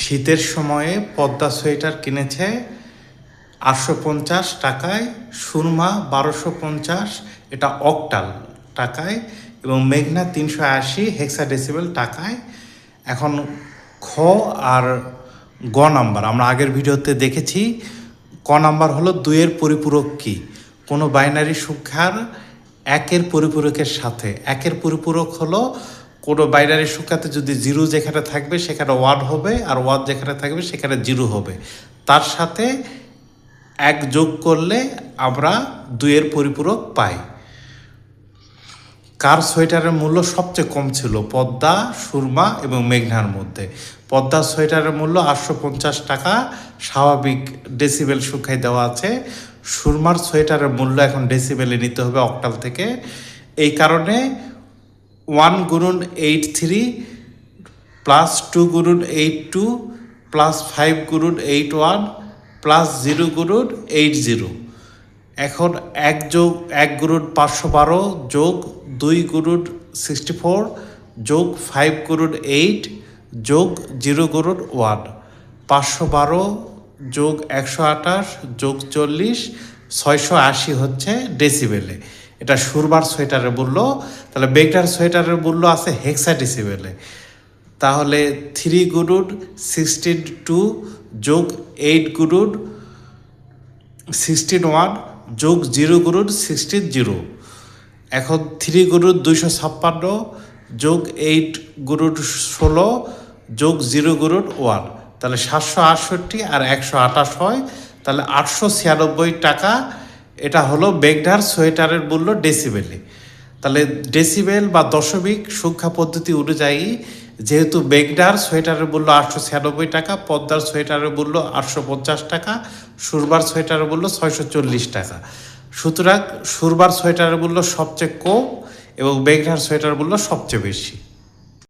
শীতের সময়ে পদ্মা সোয়েটার কিনেছে 850 টাকায়, সুরমা 1250, এটা অক্টাল টাকায়, এবং মেঘনা 380 হেক্সাডেসিবেল টাকায়। এখন খ আর গ নাম্বার আমরা আগের ভিডিওতে দেখেছি। ক নাম্বার হলো 2-এর পরিপূরক কি, কোনো বাইনারি সংখ্যার 1-এর পরিপূরকের সাথে। 1-এর পরিপূরক হলো কোনো বাইনারি সংখ্যাতে যদি 0 যেখানে থাকবে সেখানে 1 হবে, আর 1 যেখানে থাকবে সেখানে 0 হবে। তার সাথে 1 যোগ করলে আমরা 2-এর পরিপূরক পাই। কার সোয়েটারের মূল্য সবচেয়ে কম ছিল? পদ্মা, সুরমা এবং মেঘনার মধ্যে। পদ্মা সোয়েটারের মূল্য 850 টাকা, স্বাভাবিক ডেসিবেল সংখ্যায় দেওয়া আছে। সুরমার সোয়েটারের মূল্য এখন ডেসিবেলে নিতে হবে অক্টাল থেকে। এই কারণে 1 গুণন 83 প্লাস 2 গুণন 82 প্লাস 5 গুণন 81 প্লাস 0 গুণন 80। এখন 1 গুণন 512 যোগ 2 গুণন 64 যোগ 5 গুণন 8 যোগ 0 গুণন 1, 512 যোগ 128 যোগ 40, 680 হচ্ছে ডেসিবেলে। এটা সুরমার সোয়েটারের মূল্য। তাহলে মেঘনার সোয়েটারের মূল্য আছে হেক্সাডেসিবেলে। তাহলে 3 গুণন 16 যোগ 8 গুণন 16 যোগ 0 গুণন 16 এখন 3 গুণন 256 যোগ 8 গুণন 16 যোগ 0 গুণন 1, তাহলে 768 আর 128 হয়, তাহলে 896 টাকা। এটা হলো মেঘনার সোয়েটারের মূল্য ডেসিবেলে। তাহলে ডেসিবেল বা দশমিক সংখ্যা পদ্ধতি অনুযায়ী যেহেতু মেঘনার সোয়েটারের মূল্য 896 টাকা, পদ্মার সোয়েটারের মূল্য 850 টাকা, সুরমার সোয়েটারের মূল্য 640 টাকা, সুতরাং সুরমার সোয়েটারের মূল্য সবচেয়ে কম এবং মেঘনার সোয়েটারের মূল্য সবচেয়ে বেশি।